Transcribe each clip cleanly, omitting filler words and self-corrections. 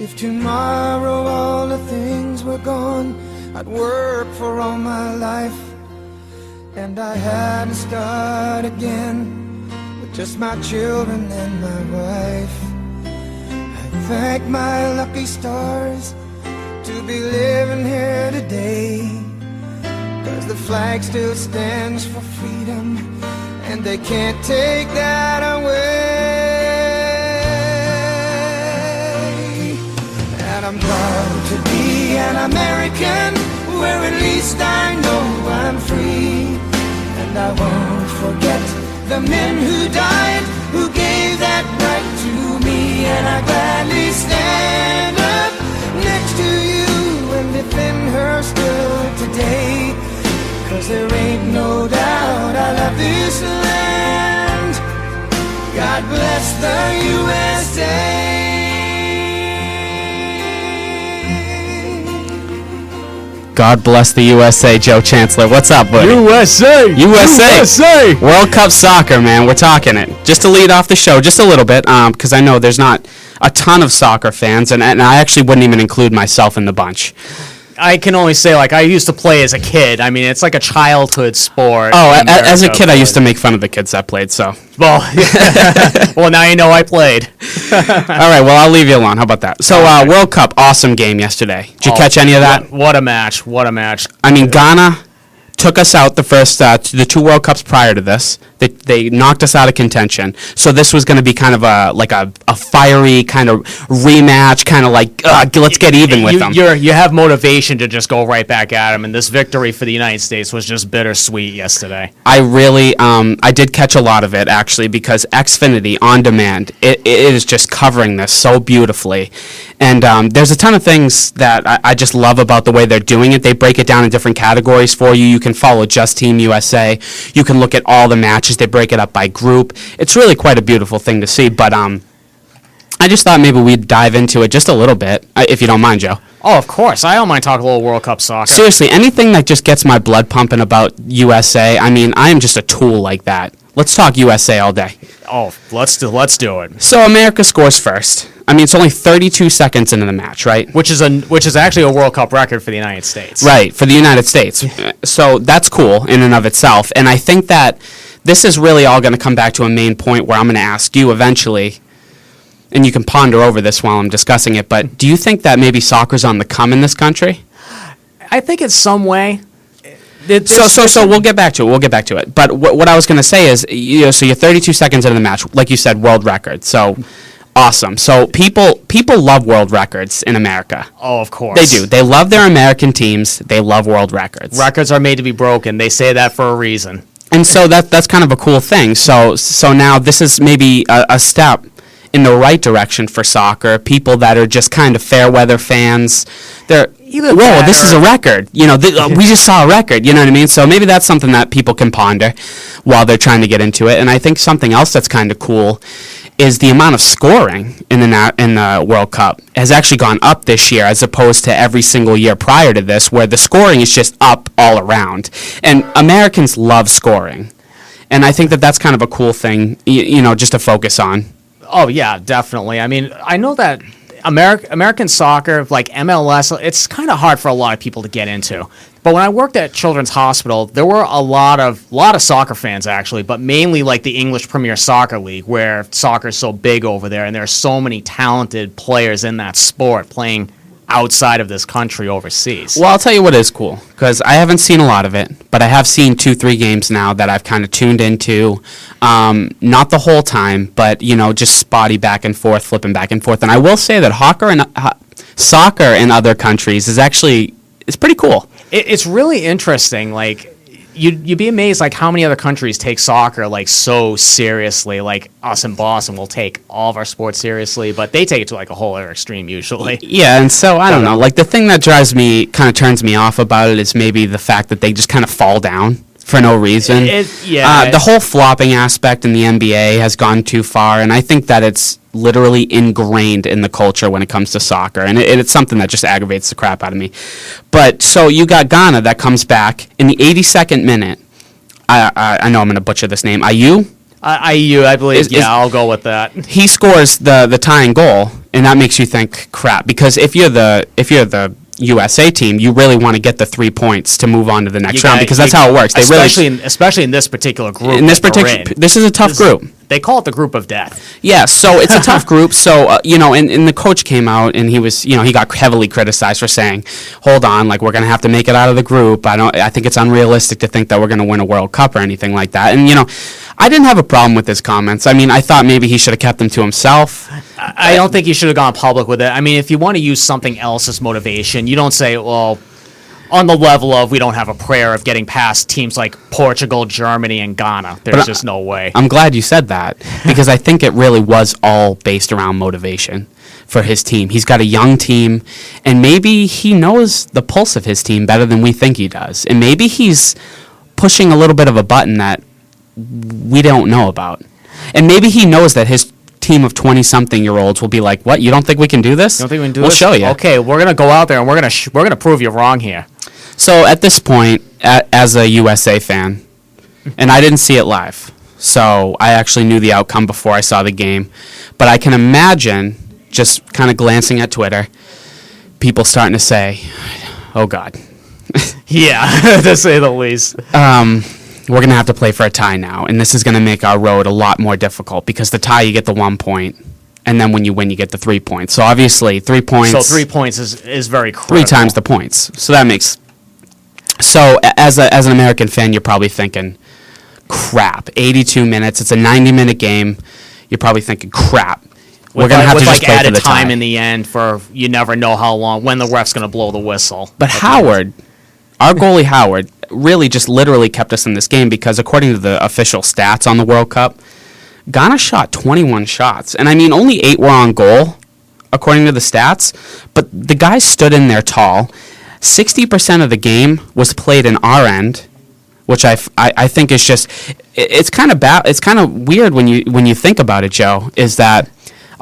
If tomorrow all the things were gone, I'd work for all my life, and I had to start again with just my children and my wife. I thank my lucky stars to be living here today, 'cause the flag still stands for freedom, and they can't take that away. And I'm proud to be an American, where at least I know I'm free. And I won't forget the men who died, who gave that right to me. And I gladly stand up next to you and defend her still today, 'cause there ain't no doubt I love this land. God bless the USA. God bless the USA, Joe Chancler. What's up, buddy? USA! USA! World Cup soccer, man. We're talking it. Just to lead off the show, just a little bit, because I know there's not a ton of soccer fans, and I actually wouldn't even include myself in the bunch. I can only say, like, I used to play as a kid. I mean, it's like a childhood sport. Oh, as a kid, I used to make fun of the kids that played, so. Well, well, now you know I played. All right, well, I'll leave you alone. How about that? So, World Cup, awesome game yesterday. Did you catch any of that? What a match. What a match. I mean, Ghana took us out the first, the two World Cups prior to this. They knocked us out of contention. So this was going to be kind of a fiery kind of rematch, kind of like, let's get even with them. You have motivation to just go right back at them, and this victory for the United States was just bittersweet yesterday. I really, I did catch a lot of it, actually, because Xfinity On Demand, it is just covering this so beautifully. And there's a ton of things that I just love about the way they're doing it. They break it down in different categories for you. You can follow just Team USA. You can look at all the matches. They break it up by group. It's really quite a beautiful thing to see. But I just thought maybe we'd dive into it just a little bit, if you don't mind, Joe. Oh, of course. I don't mind talking a little World Cup soccer. Seriously, anything that just gets my blood pumping about USA, I mean, I am just a tool like that. Let's talk USA all day. Oh, let's do it. So America scores first. I mean, it's only 32 seconds into the match, right? Which is actually a World Cup record for the United States. Right, for the United States. So that's cool in and of itself. And I think that this is really all going to come back to a main point where I'm going to ask you eventually, and you can ponder over this while I'm discussing it, but do you think that maybe soccer's on the come in this country? I think in some way. So we'll get back to it. But what I was going to say is, so you're 32 seconds into the match, like you said, world record. So awesome. So people love world records in America. Oh, of course. They do. They love their American teams. They love world records. Records are made to be broken. They say that for a reason. And so that's kind of a cool thing. So now this is maybe a step in the right direction for soccer. People that are just kind of fair weather fans, whoa, this is a record. We just saw a record. You know what I mean? So maybe that's something that people can ponder while they're trying to get into it. And I think something else that's kind of cool is the amount of scoring in the World Cup has actually gone up this year as opposed to every single year prior to this, where the scoring is just up all around. And Americans love scoring. And I think that that's kind of a cool thing, just to focus on. Oh, yeah, definitely. I mean, I know that American soccer, like MLS, it's kind of hard for a lot of people to get into. But when I worked at Children's Hospital, there were a lot of soccer fans, actually, but mainly like the English Premier Soccer League, where soccer is so big over there, and there are so many talented players in that sport playing outside of this country overseas. Well, I'll tell you what is cool, because I haven't seen a lot of it, but I have seen 2-3 games now that I've kind of tuned into. Not the whole time, but, just spotty back and forth, flipping back and forth. And I will say that soccer in other countries is pretty cool. It's really interesting. Like, you'd be amazed, like, how many other countries take soccer, like, so seriously. Like, us in Boston will take all of our sports seriously, but they take it to, like, a whole other extreme usually. Yeah, and so, I don't know. Like, the thing that turns me off about it is maybe the fact that they just kind of fall down for no reason. The whole flopping aspect in the NBA has gone too far, and I think that it's literally ingrained in the culture when it comes to soccer, and it's something that just aggravates the crap out of me. But so you got Ghana that comes back in the 82nd minute. I know I'm going to butcher this name. I believe. I'll go with that. He scores the tying goal, and that makes you think, crap. Because if you're the USA team, you really want to get the 3 points to move on to the next round, because that's how it works. Especially in this particular group. This is a tough group. They call it the group of death. Yeah, so it's a tough group. So and the coach came out and he was, he got heavily criticized for saying, "Hold on, like we're gonna have to make it out of the group. I think it's unrealistic to think that we're gonna win a World Cup or anything like that." And I didn't have a problem with his comments. I mean, I thought maybe he should have kept them to himself. I don't think he should have gone public with it. I mean, if you want to use something else as motivation, you don't say, well, on the level of we don't have a prayer of getting past teams like Portugal, Germany, and Ghana. There's just no way. I'm glad you said that, because I think it really was all based around motivation for his team. He's got a young team, and maybe he knows the pulse of his team better than we think he does. And maybe he's pushing a little bit of a button that we don't know about. And maybe he knows that his team of 20-something-year-olds will be like, "What? You don't think we can do this? You don't think we can do We'll this? show you." Okay, we're gonna go out there and we're gonna prove you wrong here. So at this point, as a USA fan, and I didn't see it live, so I actually knew the outcome before I saw the game, but I can imagine, just kind of glancing at Twitter, people starting to say, "Oh God." Yeah, to say the least. We're going to have to play for a tie now, and this is going to make our road a lot more difficult, because the tie, you get the 1 point, and then when you win, you get the 3 points. So obviously, 3 points. So 3 points is very critical. 3 times the points. So that makes. So as an American fan, you're probably thinking, crap, 82 minutes. It's a 90-minute game. You're probably thinking, crap. We're going to have to just play for the tie. Time in the end for you never know how long, when the ref's going to blow the whistle. But Howard, our goalie Howard, really just literally kept us in this game, because according to the official stats on the World Cup, Ghana shot 21 shots. And I mean, only 8 were on goal, according to the stats. But the guys stood in there tall. 60% of the game was played in our end, which I think is just, it's kind of weird when you think about it, Joe, is that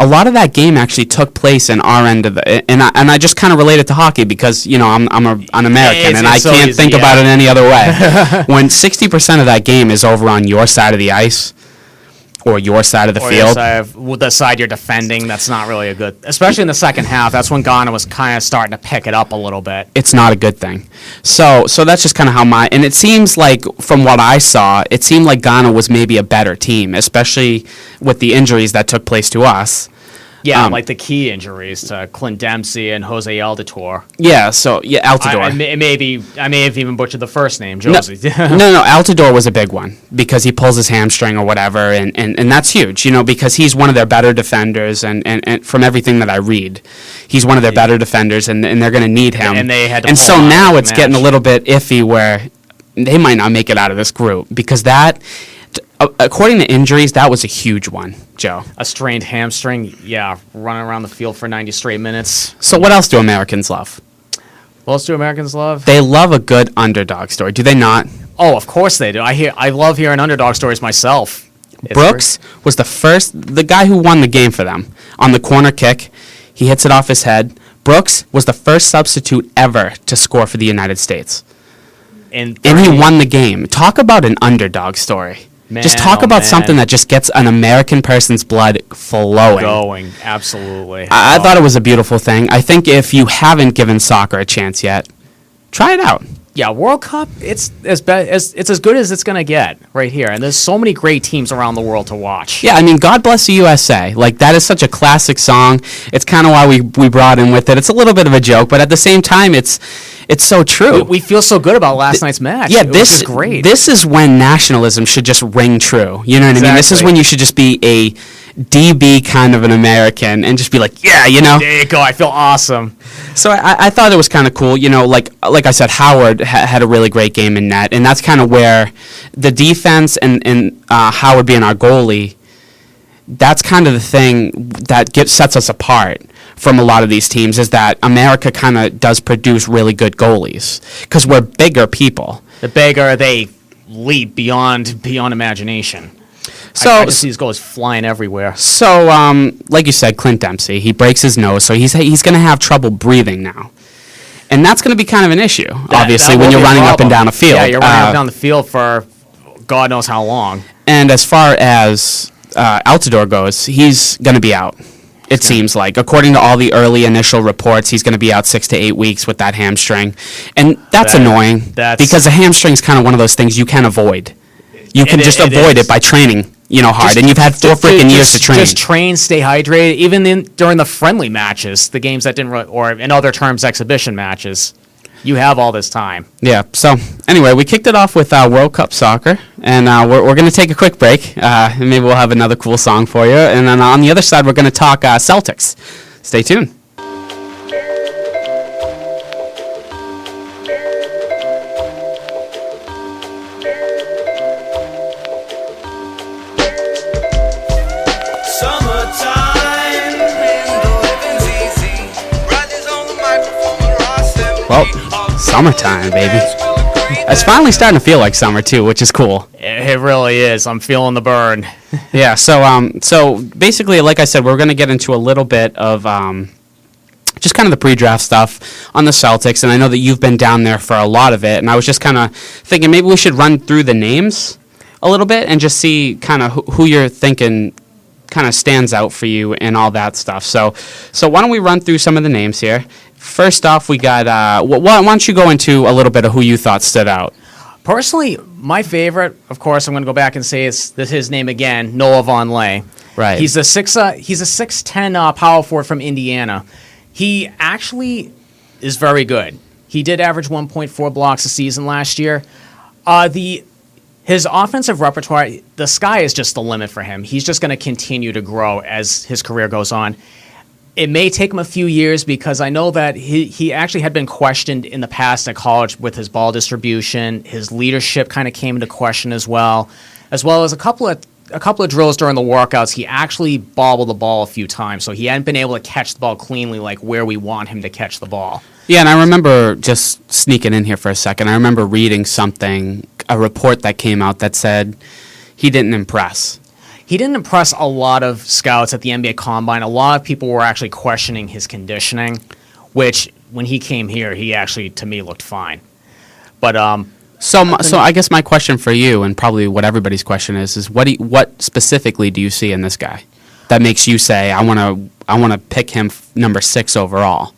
a lot of that game actually took place in our end of the, and I just kind of relate it to hockey, because I'm an American and I can't think about it any other way. When 60% of that game is over on your side of the ice, or your side of the field, the side you're defending, that's not really a good, especially in the second half. That's when Ghana was kind of starting to pick it up a little bit. It's not a good thing. So that's just kind of how and it seems like, from what I saw, it seemed like Ghana was maybe a better team, especially with the injuries that took place to us. Yeah, like the key injuries to Clint Dempsey and Jose Altidore. Yeah, Altidore. I may have even butchered the first name, Josie. No, Altidore was a big one, because he pulls his hamstring or whatever, and that's huge, because he's one of their better defenders, and from everything that I read, he's one of their better defenders, and they're going to need him. And they had to. And so now it's getting a little bit iffy, where they might not make it out of this group, because that, according to injuries, that was a huge one, Joe. A strained hamstring, yeah, running around the field for 90 straight minutes. So what else do Americans love? What else do Americans love? They love a good underdog story, do they not? Oh, of course they do. I love hearing underdog stories myself. Brooks was the guy who won the game for them on the corner kick. He hits it off his head. Brooks was the first substitute ever to score for the United States. And he won the game. Talk about an underdog story. Man, just talk about something that just gets an American person's blood flowing. Going, absolutely. I thought it was a beautiful thing. I think if you haven't given soccer a chance yet, try it out. Yeah, World Cup, it's as good as it's going to get right here. And there's so many great teams around the world to watch. Yeah, I mean, God Bless the USA. Like, that is such a classic song. It's kind of why we brought in with it. It's a little bit of a joke, but at the same time, it's so true. We feel so good about last night's match. Yeah, this is great. This is when nationalism should just ring true. You know what I mean? This is when you should just be a DB kind of an American and just be like, yeah, There you go. I feel awesome. So I thought it was kind of cool. Like I said, Howard had a really great game in net, and that's kind of where the defense and Howard being our goalie, that's kind of the thing that sets us apart from a lot of these teams, is that America kind of does produce really good goalies, because we're bigger people. The bigger, they leap beyond imagination. So I just see these goals flying everywhere. So, like you said, Clint Dempsey, he breaks his nose, so he's going to have trouble breathing now. And that's going to be kind of an issue, obviously, when you're running up and down a field. Yeah, you're running up and down the field for God knows how long. And as far as Altidore goes, he's going to be out. It seems like, according to all the early initial reports, he's going to be out 6 to 8 weeks with that hamstring, and that's annoying. Because a hamstring is kind of one of those things you can avoid. You can just avoid it by training, hard, and you've had 4 freaking years to train. Just train, stay hydrated, even during the friendly matches, the games that didn't, or in other terms, exhibition matches. You have all this time. Yeah. So anyway, we kicked it off with World Cup soccer, and we're going to take a quick break. And maybe we'll have another cool song for you. And then on the other side, we're going to talk Celtics. Stay tuned. Well, summertime, baby. It's finally starting to feel like summer too, which is cool. It really is. I'm feeling the burn. Yeah. So basically, like I said, we're going to get into a little bit of just kind of the pre-draft stuff on the Celtics, and I know that you've been down there for a lot of it, and I was just kind of thinking maybe we should run through the names a little bit and just see kind of who you're thinking kind of stands out for you and all that stuff. So why don't we run through some of the names here? First off, we got, why don't you go into a little bit of who you thought stood out? Personally, my favorite, of course, I'm going to go back and say it's his name again, Noah Vonleh. Right. He's a 6'10" power forward from Indiana. He actually is very good. He did average 1.4 blocks a season last year. His offensive repertoire, the sky is just the limit for him. He's just going to continue to grow as his career goes on. It may take him a few years because I know that he actually had been questioned in the past at college with his ball distribution. His leadership kind of came into question as well as a couple of drills during the workouts. He actually bobbled the ball a few times, so he hadn't been able to catch the ball cleanly like where we want him to catch the ball. Yeah, and I remember just sneaking in here for a second. I remember reading a report that came out that said he didn't impress. He didn't impress a lot of scouts at the NBA Combine. A lot of people were actually questioning his conditioning, which when he came here, he actually, to me, looked fine. But so I guess my question for you, and probably what everybody's question is what specifically do you see in this guy that makes you say I want to pick him number 6 overall?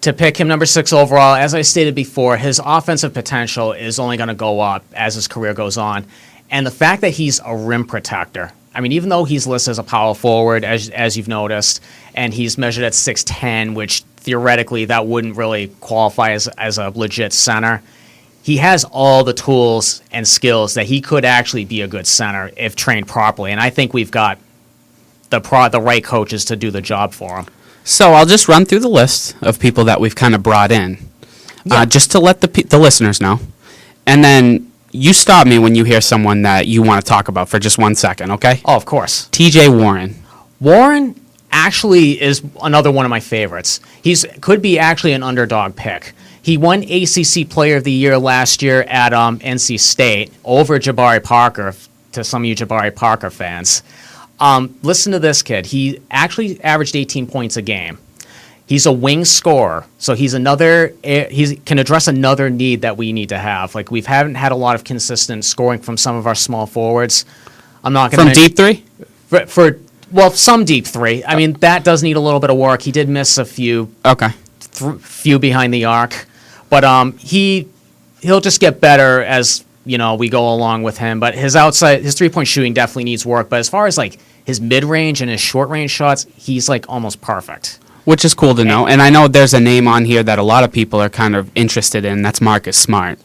To pick him number 6 overall, as I stated before, his offensive potential is only going to go up as his career goes on, and the fact that he's a rim protector. I mean, even though he's listed as a power forward, as you've noticed, and he's measured at 6'10", which theoretically that wouldn't really qualify as a legit center, he has all the tools and skills that he could actually be a good center if trained properly. And I think we've got the right coaches to do the job for him. So I'll just run through the list of people that we've kind of brought in, just to let the listeners know. And then you stop me when you hear someone that you want to talk about for just 1 second, okay? Oh, of course. TJ Warren. Warren actually is another one of my favorites. Could be actually an underdog pick. He won ACC Player of the Year last year at NC State over Jabari Parker, to some of you Jabari Parker fans. Listen to this kid. He actually averaged 18 points a game. He's a wing scorer, so he can address another need that we need to have. Like, we haven't had a lot of consistent scoring from some of our small forwards. I'm not going to deep three? Some deep three. I mean, that does need a little bit of work. He did miss a few. Okay. Few behind the arc, but he'll just get better as we go along with him. But his 3-point shooting definitely needs work. But as far as like his mid range and his short range shots, he's like almost perfect. Which is cool to know. And I know there's a name on here that a lot of people are kind of interested in. That's Marcus Smart.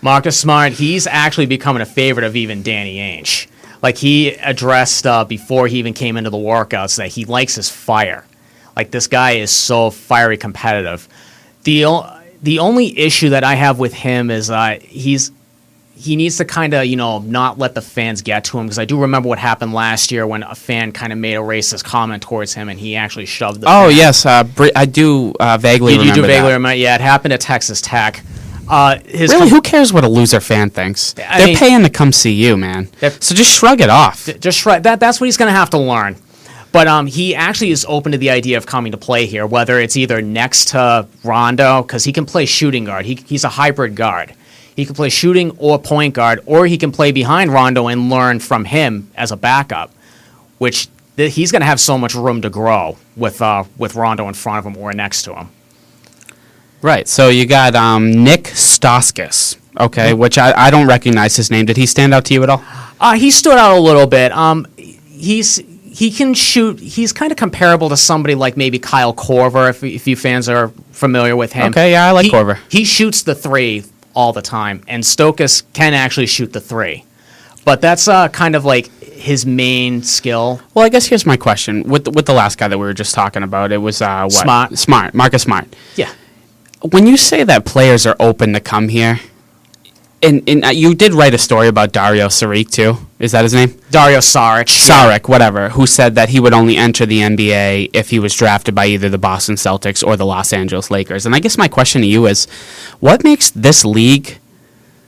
Marcus Smart, he's actually becoming a favorite of even Danny Ainge. Like, he addressed before he even came into the workouts that he likes his fire. Like, this guy is so fiery competitive. The only issue that I have with him is he needs to kind of, not let the fans get to him, because I do remember what happened last year when a fan kind of made a racist comment towards him and he actually shoved the fan. Yes. I do vaguely remember that. You do vaguely remember? Yeah, it happened at Texas Tech. Really, who cares what a loser fan thinks? They're paying to come see you, man. So just shrug it off. Just shrug. That's what he's going to have to learn. But he actually is open to the idea of coming to play here, whether it's either next to Rondo, because he can play shooting guard. He's a hybrid guard. He can play shooting or point guard, or he can play behind Rondo and learn from him as a backup, which he's going to have so much room to grow with Rondo in front of him or next to him. Right. So you got Nick Stauskas, okay, which I don't recognize his name. Did he stand out to you at all? He stood out a little bit. He can shoot. He's kind of comparable to somebody like maybe Kyle Korver, if you fans are familiar with him. Okay, yeah, I like Korver. He shoots the three all the time, and Stokas can actually shoot the three. But that's kind of like his main skill. Well, I guess here's my question. With the last guy that we were just talking about, it was what? Smart. Marcus Smart. Yeah. When you say that players are open to come here, and you did write a story about Dario Saric too. Is that his name? Dario Saric. Saric, whatever, who said that he would only enter the NBA if he was drafted by either the Boston Celtics or the Los Angeles Lakers. And I guess my question to you is, what makes this league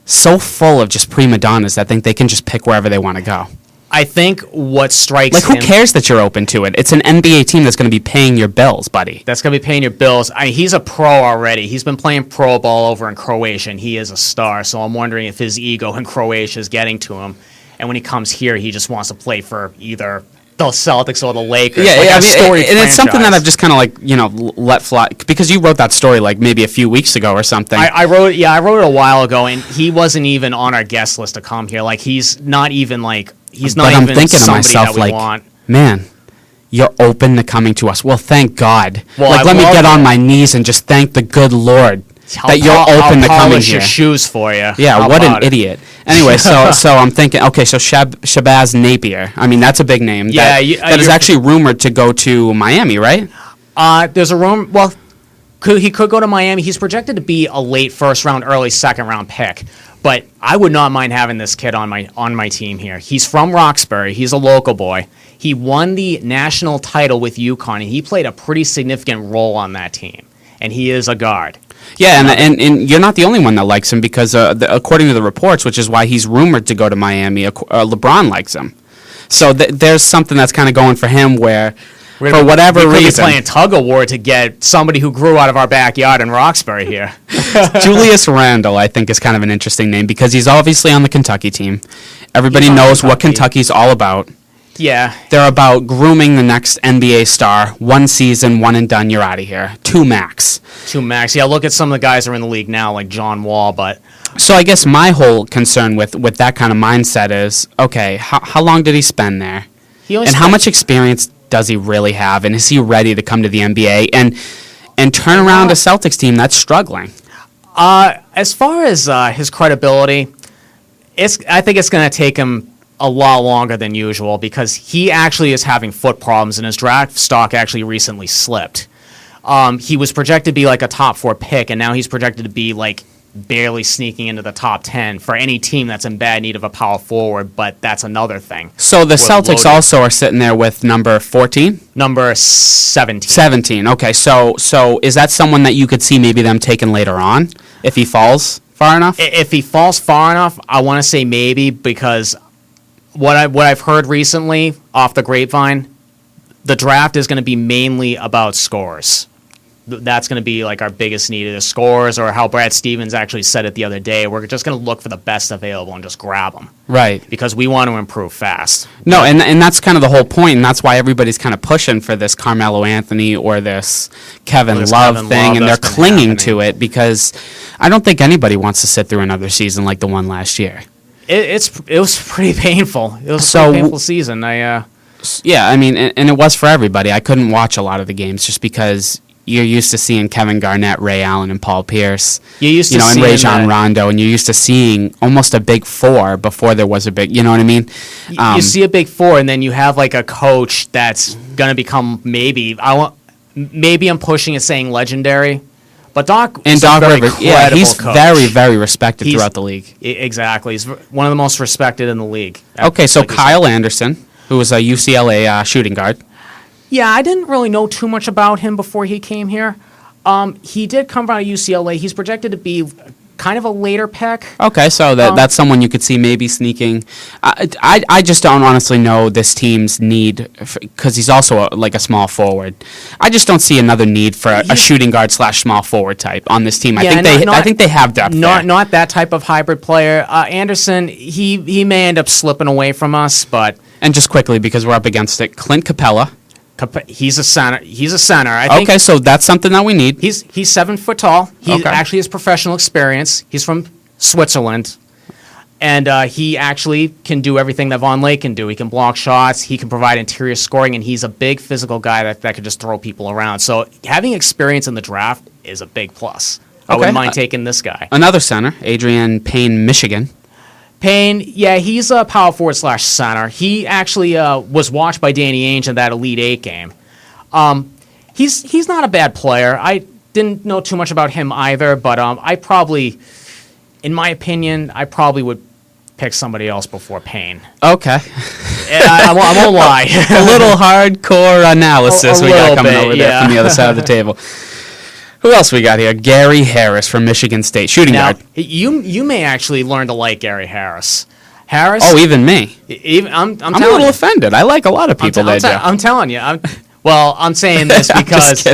so full of just prima donnas that think they can just pick wherever they want to go? I think what strikes Like, who cares that you're open to it? It's an NBA team that's going to be paying your bills, buddy. That's going to be paying your bills. He's a pro already. He's been playing pro ball over in Croatia, and he is a star. So I'm wondering if his ego in Croatia is getting to him. And when he comes here, he just wants to play for either the Celtics or the Lakers. Yeah, like I mean, and franchise. it's something that I've just kind of like, let fly, because you wrote that story like maybe a few weeks ago or something. I wrote it a while ago, and he wasn't even on our guest list to come here. Like, he's not even like, he's not but even I'm thinking to somebody myself, that we like, want. man, you're open to coming to us. Well, thank God. Well, like, I let me love get on it. my knees and just thank the good Lord that you're I'll open to coming polish here. your shoes for you. Yeah, How what an about it? idiot. Anyway, so I'm thinking, okay, so Shabazz Napier. I mean, that's a big name. Yeah, that is actually rumored to go to Miami, right? There's a room. Well, he could go to Miami. He's projected to be a late first round, early second round pick. But I would not mind having this kid on my team here. He's from Roxbury. He's a local boy. He won the national title with UConn, and he played a pretty significant role on that team. And he is a guard. Yeah, and you're not the only one that likes him because according to the reports, which is why he's rumored to go to Miami, LeBron likes him. So there's something that's kind of going for him where, for whatever we could reason, be playing tug of war to get somebody who grew out of our backyard in Roxbury here. Julius Randle, I think, is kind of an interesting name because he's obviously on the Kentucky team. Everybody knows what Kentucky's all about. Yeah. They're about grooming the next NBA star. One season, one and done, you're out of here. Two max. Yeah, look at some of the guys who are in the league now, like John Wall, but... So I guess my whole concern with that kind of mindset is, okay, how long did he spend there? How much experience does he really have? And is he ready to come to the NBA and turn around a Celtics team that's struggling? As far as his credibility, I think it's going to take him a lot longer than usual because he actually is having foot problems and his draft stock actually recently slipped. He was projected to be like a top 4 pick, and now he's projected to be like barely sneaking into the top 10 for any team that's in bad need of a power forward, but that's another thing. So the Celtics also are sitting there with number 14? Number 17. 17, okay. So is that someone that you could see maybe them taking later on if he falls far enough? If he falls far enough, I want to say maybe because what I've heard recently off the grapevine, the draft is going to be mainly about scores. That's going to be like our biggest need, either scores or how Brad Stevens actually said it the other day. We're just going to look for the best available and just grab them. Right. Because we want to improve fast. No, and that's kind of the whole point, and that's why everybody's kind of pushing for this Carmelo Anthony or this Kevin Love thing, and they're clinging to it because I don't think anybody wants to sit through another season like the one last year. It was pretty painful. It was a pretty painful season. Yeah, I mean, and it was for everybody. I couldn't watch a lot of the games just because you're used to seeing Kevin Garnett, Ray Allen, and Paul Pierce. And Rajon Rondo, and you're used to seeing almost a big 4 before there was a big. You know what I mean? You see a big 4, and then you have like a coach that's gonna become maybe I'm pushing it saying legendary, but Doc Rivers, he's coach. very, very respected throughout the league. Exactly, he's one of the most respected in the league. Okay, so Kyle Anderson, who was a UCLA shooting guard. Yeah, I didn't really know too much about him before he came here. He did come out of UCLA. He's projected to be kind of a later pick. Okay, so that's someone you could see maybe sneaking. I just don't honestly know this team's need because he's also like a small forward. I just don't see another need for a shooting guard / small forward type on this team. Yeah, I think they have depth. Not that type of hybrid player. Anderson, he may end up slipping away from us, but and just quickly because we're up against it, Clint Capella. He's a center. I think. Okay, so that's something that we need. He's 7 foot tall. He Okay. actually has professional experience. He's from Switzerland, and he actually can do everything that Von Lake can do. He can block shots. He can provide interior scoring, and he's a big physical guy that could just throw people around. So having experience in the draft is a big plus. I wouldn't mind taking this guy. Another center, Adrian Payne, Michigan. Payne, yeah, he's a power forward / center. He actually was watched by Danny Ainge in that Elite Eight game. He's not a bad player. I didn't know too much about him either, but in my opinion, I probably would pick somebody else before Payne. Okay. I won't lie. A little hardcore analysis we got coming over there from the other side of the table. Who else we got here? Gary Harris from Michigan State, shooting guard. You may actually learn to like Gary Harris. Harris. Oh, even me. I'm a little offended. I like a lot of people there, Joe. I'm telling you. I'm saying this because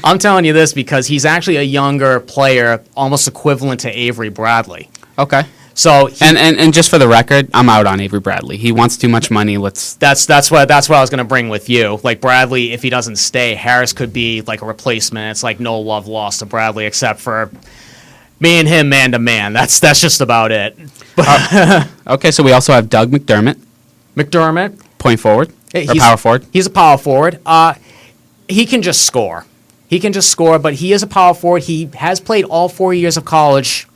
I'm telling you this because he's actually a younger player, almost equivalent to Avery Bradley. Okay. So and just for the record, I'm out on Avery Bradley. He wants too much money. That's what I was going to bring with you. Like Bradley, if he doesn't stay, Harris could be like a replacement. It's like no love lost to Bradley except for me and him man to man. That's just about it. Okay, so we also have Doug McDermott. Point forward or power forward. He's a power forward. He can just score. But he is a power forward. He has played all 4 years of college.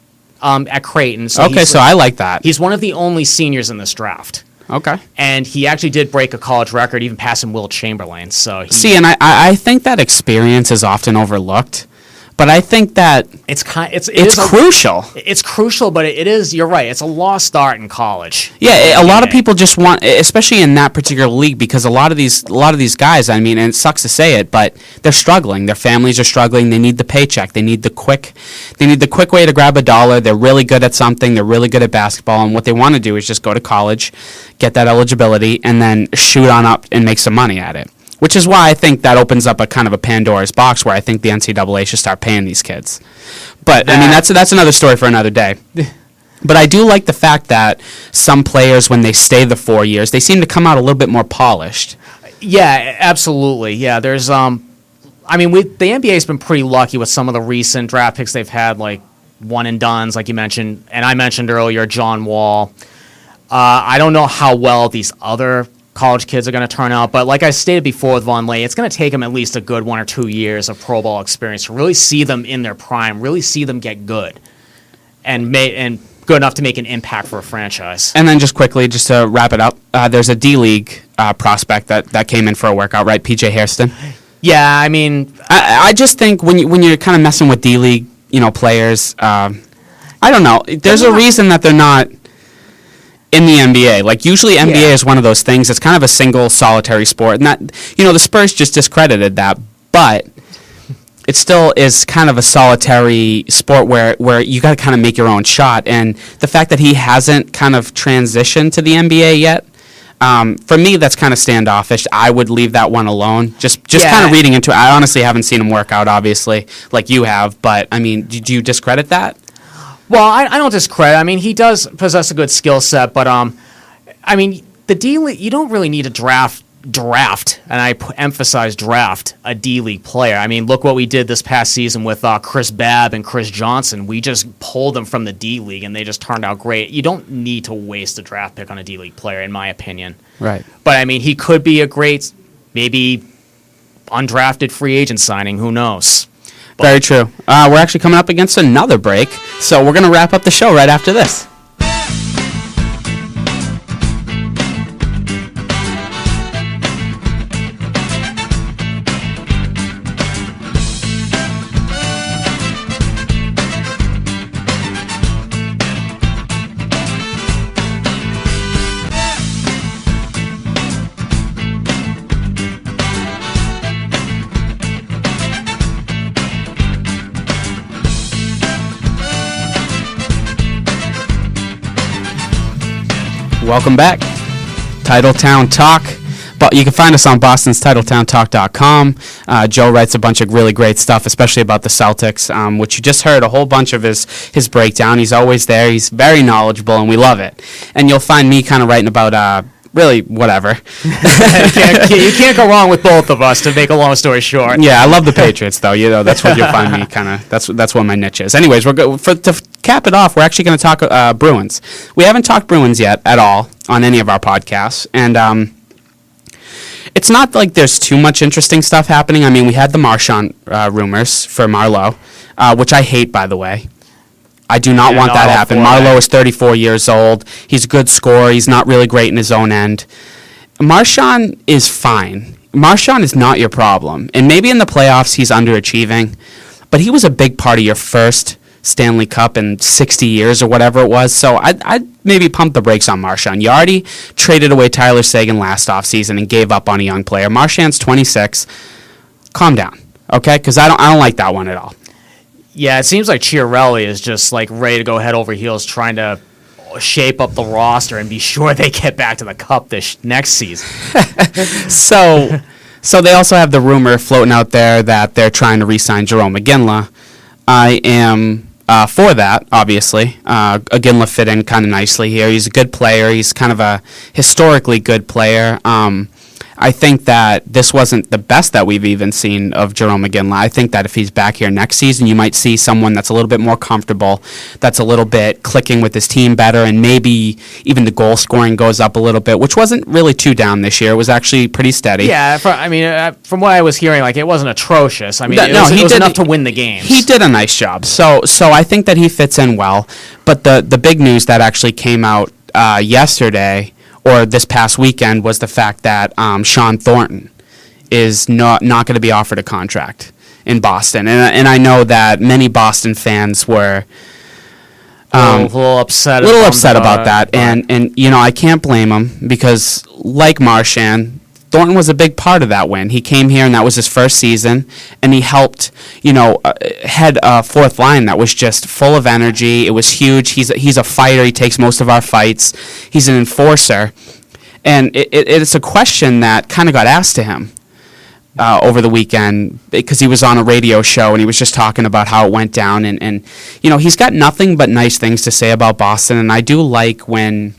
At Creighton. So I like that. He's one of the only seniors in this draft. Okay. And he actually did break a college record, even passing Wilt Chamberlain. So and I think that experience is often overlooked. But I think that it's crucial. It's crucial, but it is. You're right. It's a lost start in college. Yeah, a lot of people just want, especially in that particular league, because a lot of these guys. I mean, and it sucks to say it, but they're struggling. Their families are struggling. They need the paycheck. They need the quick way to grab a dollar. They're really good at something. They're really good at basketball, and what they want to do is just go to college, get that eligibility, and then shoot on up and make some money at it. Which is why I think that opens up a kind of a Pandora's box where I think the NCAA should start paying these kids. But, I mean, that's another story for another day. But I do like the fact that some players, when they stay the 4 years, they seem to come out a little bit more polished. Yeah, absolutely. Yeah, there's, the NBA's been pretty lucky with some of the recent draft picks they've had, like one and dones, like you mentioned. And I mentioned earlier John Wall. I don't know how well these other college kids are going to turn out, but like I stated before with Von Lay, it's going to take them at least a good 1 or 2 years of pro ball experience to really see them in their prime, really see them get good, and good enough to make an impact for a franchise. And then just quickly, just to wrap it up, there's a D-League prospect that came in for a workout, right? PJ Hairston. Yeah, I mean, I just think when you're kind of messing with D-League, players, I don't know. There's a reason that they're not in the NBA. Like, usually NBA is one of those things. It's kind of a single, solitary sport. And that, the Spurs just discredited that. But it still is kind of a solitary sport where you got to kind of make your own shot. And the fact that he hasn't kind of transitioned to the NBA yet, for me, that's kind of standoffish. I would leave that one alone. Just kind of reading into it. I honestly haven't seen him work out, obviously, like you have. But, I mean, do you discredit that? Well, I don't discredit. I mean, he does possess a good skill set, but the D League, you don't really need to draft, and I emphasize draft a D League player. I mean, look what we did this past season with Chris Babb and Chris Johnson. We just pulled them from the D League, and they just turned out great. You don't need to waste a draft pick on a D League player, in my opinion. Right. But I mean, he could be a great, maybe undrafted free agent signing. Who knows? Very true. We're actually coming up against another break, so we're going to wrap up the show right after this. Welcome back. Titletown Talk. But you can find us on Boston's TitleTownTalk.com. Joe writes a bunch of really great stuff, especially about the Celtics, which you just heard a whole bunch of his breakdown. He's always there. He's very knowledgeable, and we love it. And you'll find me kind of writing about really whatever. You can't go wrong with both of us, to make a long story short. Yeah, I love the Patriots, though. That's what you'll find me kind of. That's what my niche is. Anyways, to cap it off, we're actually going to talk Bruins. We haven't talked Bruins yet at all on any of our podcasts, and it's not like there's too much interesting stuff happening. I mean, we had the Marchand rumors for Marleau, which I hate, by the way. I do not want that to happen. Marleau is 34 years old. He's a good scorer. He's not really great in his own end. Marchand is fine. Marchand is not your problem. And maybe in the playoffs he's underachieving, but he was a big part of your first Stanley Cup in 60 years or whatever it was. So I'd maybe pump the brakes on Marchand. You already traded away Tyler Seguin last offseason and gave up on a young player. Marchand's 26. Calm down, okay? Because I don't like that one at all. Yeah, it seems like Chiarelli is just like ready to go head over heels trying to shape up the roster and be sure they get back to the Cup this next season. So they also have the rumor floating out there that they're trying to re-sign Jerome McGinley. I am for that, obviously. Iginla fit in kind of nicely here. He's a good player. He's kind of a historically good player. I think that this wasn't the best that we've even seen of Jerome McGinley. I think that if he's back here next season, you might see someone that's a little bit more comfortable, that's a little bit clicking with his team better, and maybe even the goal scoring goes up a little bit, which wasn't really too down this year. It was actually pretty steady. Yeah, from what I was hearing, like it wasn't atrocious. I mean, it was enough to win the games. He did a nice job. So I think that he fits in well. But the big news that actually came out yesterday or this past weekend was the fact that Sean Thornton is not going to be offered a contract in Boston. And I know that many Boston fans were a little upset about that. And I can't blame them because, like Marchand, Thornton was a big part of that win. He came here, and that was his first season, and he helped, head a fourth line that was just full of energy. It was huge. He's a fighter. He takes most of our fights. He's an enforcer. And it's a question that kind of got asked to him over the weekend because he was on a radio show, and he was just talking about how it went down. And he's got nothing but nice things to say about Boston, and I do like when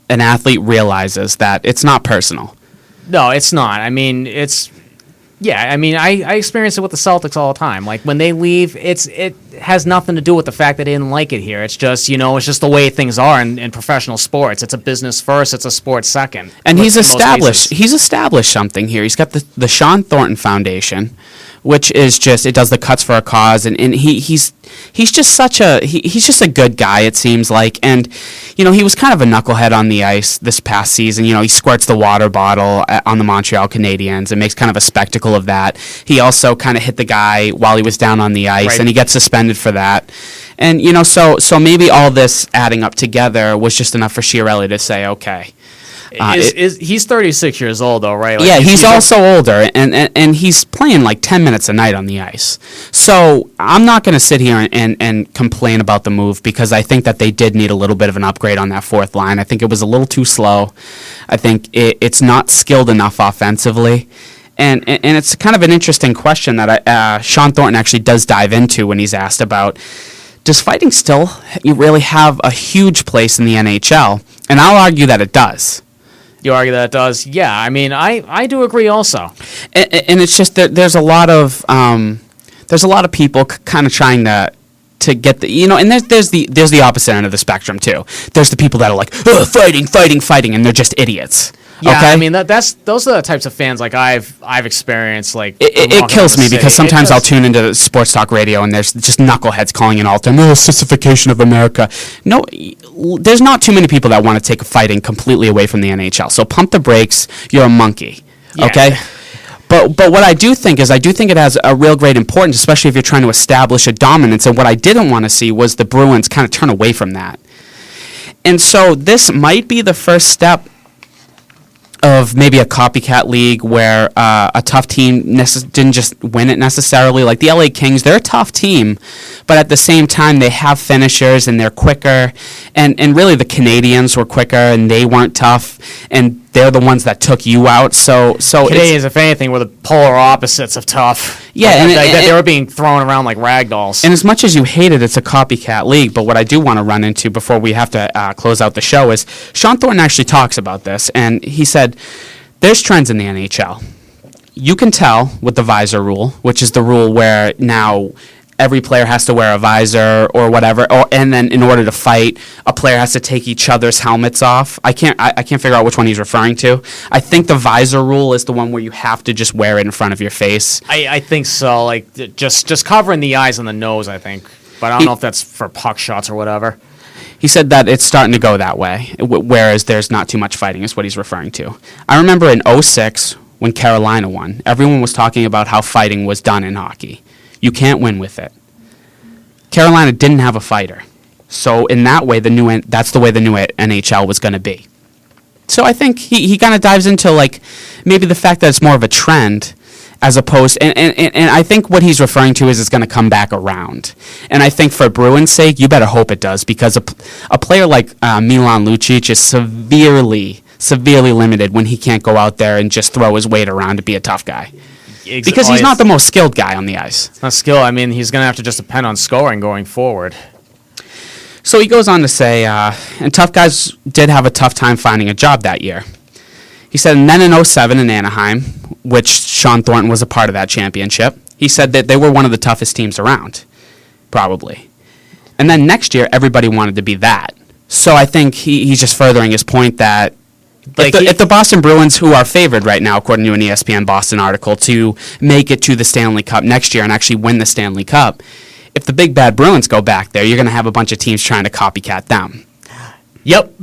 an athlete realizes that it's not personal. No, it's not. I mean, I experience it with the Celtics all the time. Like when they leave, it has nothing to do with the fact that they didn't like it here. It's just, it's just the way things are in professional sports. It's a business first, it's a sports second. And he's established something here. He's got the Sean Thornton Foundation, which is just, it does the cuts for a cause, and he's just he's just a good guy, it seems like. And he was kind of a knucklehead on the ice this past season. He squirts the water bottle on the Montreal Canadiens and makes kind of a spectacle of that. He also kind of hit the guy while he was down on the ice, right, and he gets suspended for that. And so maybe all this adding up together was just enough for Chiarelli to say, okay. He's 36 years old, though, right? Like, yeah, he's also older, and he's playing like 10 minutes a night on the ice. So I'm not going to sit here and complain about the move because I think that they did need a little bit of an upgrade on that fourth line. I think it was a little too slow. I think it's not skilled enough offensively. And it's kind of an interesting question that Sean Thornton actually does dive into when he's asked about, does fighting still really have a huge place in the NHL? And I'll argue that it does. You argue that it does? Yeah, I mean, I do agree also. And it's just that there's a lot of people kind of trying to get the, and there's the opposite end of the spectrum too. There's the people that are like, fighting, and they're just idiots. Yeah, okay? I mean those are the types of fans like I've experienced. Like it kills me because sometimes I'll tune into sports talk radio and there's just knuckleheads calling in all the time, sissification of America. No, there's not too many people that want to take fighting completely away from the NHL. So pump the brakes. You're a monkey. Yeah. Okay. But what I do think it has a real great importance, especially if you're trying to establish a dominance. And what I didn't want to see was the Bruins kind of turn away from that. And so this might be the first step of maybe a copycat league where a tough team didn't just win it necessarily. Like the LA Kings, they're a tough team, but at the same time, they have finishers and they're quicker. And really, the Canadians were quicker and they weren't tough, and they're the ones that took you out. So Canadians, if anything, were the polar opposites of tough. Yeah, they were being thrown around like rag dolls. And as much as you hate it, it's a copycat league. But what I do want to run into before we have to close out the show is Sean Thornton actually talks about this, and he said there's trends in the NHL. You can tell with the visor rule, which is the rule where now every player has to wear a visor or whatever, and then in order to fight, a player has to take each other's helmets off. I can't figure out which one he's referring to. I think the visor rule is the one where you have to just wear it in front of your face. I think so, like just covering the eyes and the nose, I think. But I don't know if that's for puck shots or whatever. He said that it's starting to go that way, whereas there's not too much fighting is what he's referring to. I remember in 2006 when Carolina won, everyone was talking about how fighting was done in hockey. You can't win with it. Carolina didn't have a fighter. So in that way, that's the way the new NHL was going to be. So I think he kind of dives into like maybe the fact that it's more of a trend as opposed, and I think what he's referring to is it's going to come back around. And I think for Bruins' sake, you better hope it does, because a player like Milan Lucic is severely limited when he can't go out there and just throw his weight around to be a tough guy. Because he's not the most skilled guy on the ice. It's not skill. I mean, he's going to have to just depend on scoring going forward. So he goes on to say, and tough guys did have a tough time finding a job that year. He said, and then in 2007 in Anaheim, which Sean Thornton was a part of that championship, he said that they were one of the toughest teams around, probably. And then next year, everybody wanted to be that. So I think he's just furthering his point that if the Boston Bruins, who are favored right now, according to an ESPN Boston article, to make it to the Stanley Cup next year and actually win the Stanley Cup, if the big bad Bruins go back there, you're going to have a bunch of teams trying to copycat them. Yep,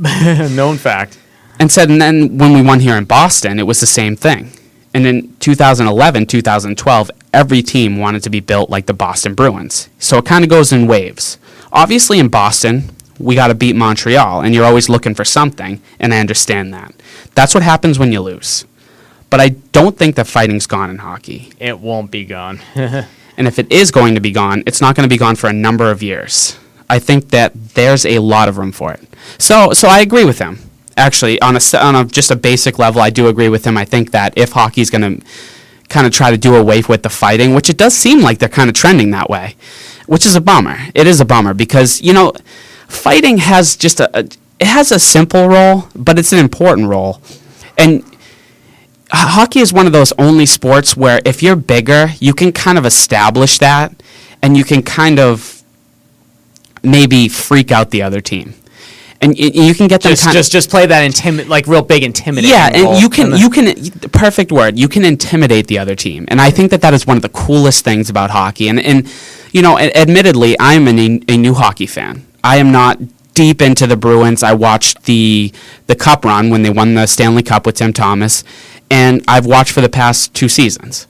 known fact. And then when we won here in Boston, it was the same thing. And in 2011, 2012, every team wanted to be built like the Boston Bruins. So it kind of goes in waves. Obviously in Boston, we got to beat Montreal, and you're always looking for something, and I understand that. That's what happens when you lose. But I don't think that fighting's gone in hockey. It won't be gone. And if it is going to be gone, it's not going to be gone for a number of years. I think that there's a lot of room for it. So I agree with him. Actually, on just a basic level, I do agree with him. I think that if hockey's going to kind of try to do away with the fighting, which it does seem like they're kind of trending that way, which is a bummer. It is a bummer because, fighting has just it has a simple role, but it's an important role. And hockey is one of those only sports where if you're bigger, you can kind of establish that, and you can kind of maybe freak out the other team. And you can get them just play that real big intimidating. Yeah, role. and you can perfect word. You can intimidate the other team, and I think that is one of the coolest things about hockey. And admittedly, I'm a new hockey fan. I am not deep into the Bruins. I watched the Cup run when they won the Stanley Cup with Tim Thomas, and I've watched for the past 2 seasons.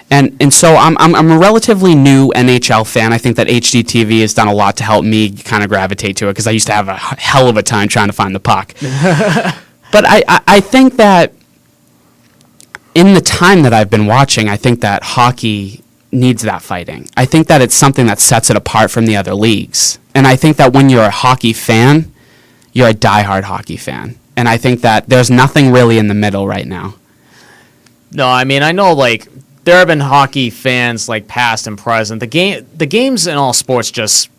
And so I'm a relatively new NHL fan. I think that HDTV has done a lot to help me kind of gravitate to it because I used to have a hell of a time trying to find the puck. But I think that in the time that I've been watching, I think that hockey needs that fighting. I think that it's something that sets it apart from the other leagues. And I think that when you're a hockey fan, you're a diehard hockey fan. And I think that there's nothing really in the middle right now. No, I mean, I know, there have been hockey fans, past and present. The games in all sports just,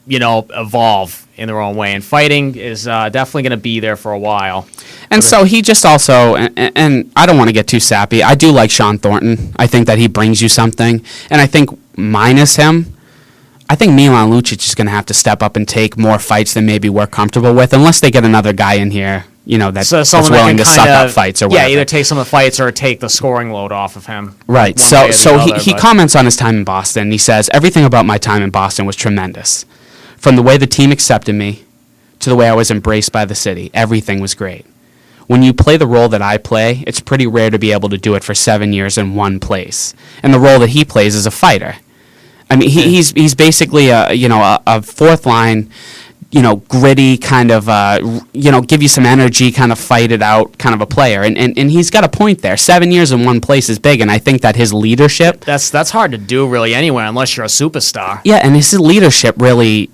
evolve in their own way. And fighting is definitely going to be there for a while. And so he just also, and I don't want to get too sappy, I do like Sean Thornton. I think that he brings you something. And I think minus him, I think Milan Lucic is going to have to step up and take more fights than maybe we're comfortable with, unless they get another guy in here, that's willing to suck up fights or whatever. Yeah, either take some of the fights or take the scoring load off of him. Right. So he comments on his time in Boston. He says, everything about my time in Boston was tremendous. From the way the team accepted me to the way I was embraced by the city, everything was great. When you play the role that I play, it's pretty rare to be able to do it for 7 years in one place. And the role that he plays is a fighter. I mean, he's basically a fourth line gritty kind of, give you some energy, kind of fight it out kind of a player. And he's got a point there. 7 years in one place is big, and I think that his leadership... That's hard to do really anywhere unless you're a superstar. Yeah, and his leadership really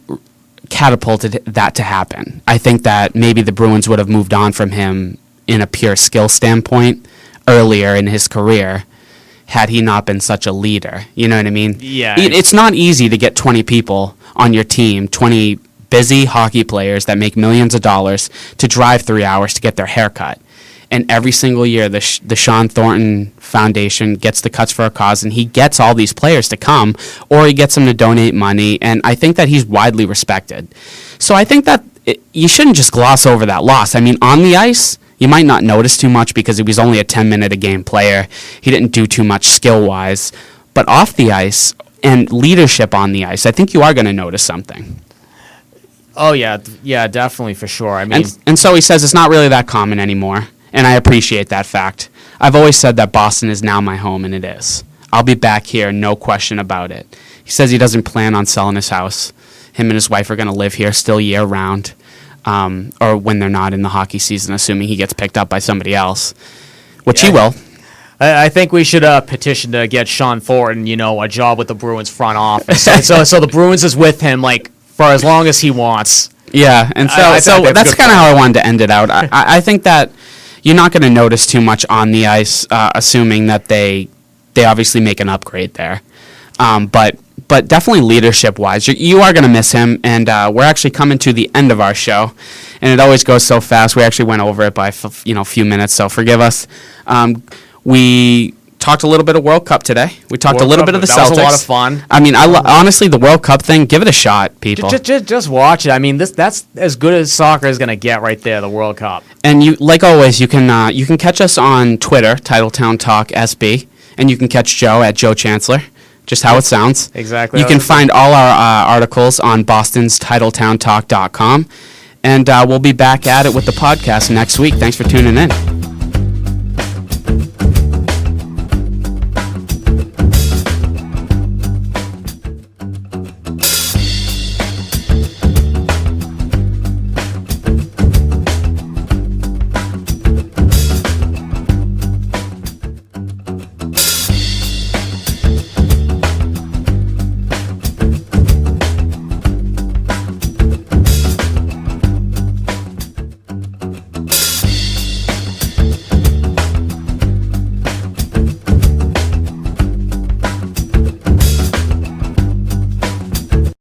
catapulted that to happen. I think that maybe the Bruins would have moved on from him in a pure skill standpoint earlier in his career had he not been such a leader. You know what I mean? Yeah. It's not easy to get 20 people on your team, 20 busy hockey players that make millions of dollars to drive 3 hours to get their hair cut. And every single year, the Sean Thornton Foundation gets the Cuts for a Cause, and he gets all these players to come, or he gets them to donate money, and I think that he's widely respected. So I think that you shouldn't just gloss over that loss. I mean, on the ice, you might not notice too much because he was only a 10-minute-a-game player. He didn't do too much skill-wise. But off the ice and leadership on the ice, I think you are going to notice something. Oh, yeah, definitely, for sure. I mean, and so he says it's not really that common anymore. And I appreciate that fact. I've always said that Boston is now my home, and it is. I'll be back here, no question about it. He says he doesn't plan on selling his house. Him and his wife are going to live here still year-round, or when they're not in the hockey season, assuming he gets picked up by somebody else, which he will. I think we should petition to get Sean Thornton, a job with the Bruins front office. so the Bruins is with him, for as long as he wants. Yeah, and so that's kind of how I wanted to end it out. I think that you're not going to notice too much on the ice, assuming that they obviously make an upgrade there. But definitely leadership-wise, you are going to miss him, and we're actually coming to the end of our show, and it always goes so fast. We actually went over it by a few minutes, so forgive us. We talked a little bit of World Cup today. We talked a little bit of the Celtics. That was a lot of fun. I mean, honestly, the World Cup thing, give it a shot, people. Just watch it. I mean, that's as good as soccer is going to get right there, the World Cup. And you, like always, you can catch us on Twitter, TitleTownTalk SB, and you can catch Joe at Joe Chancler, just how it sounds. Exactly. You can find all our articles on Boston's TitleTownTalk.com, and we'll be back at it with the podcast next week. Thanks for tuning in.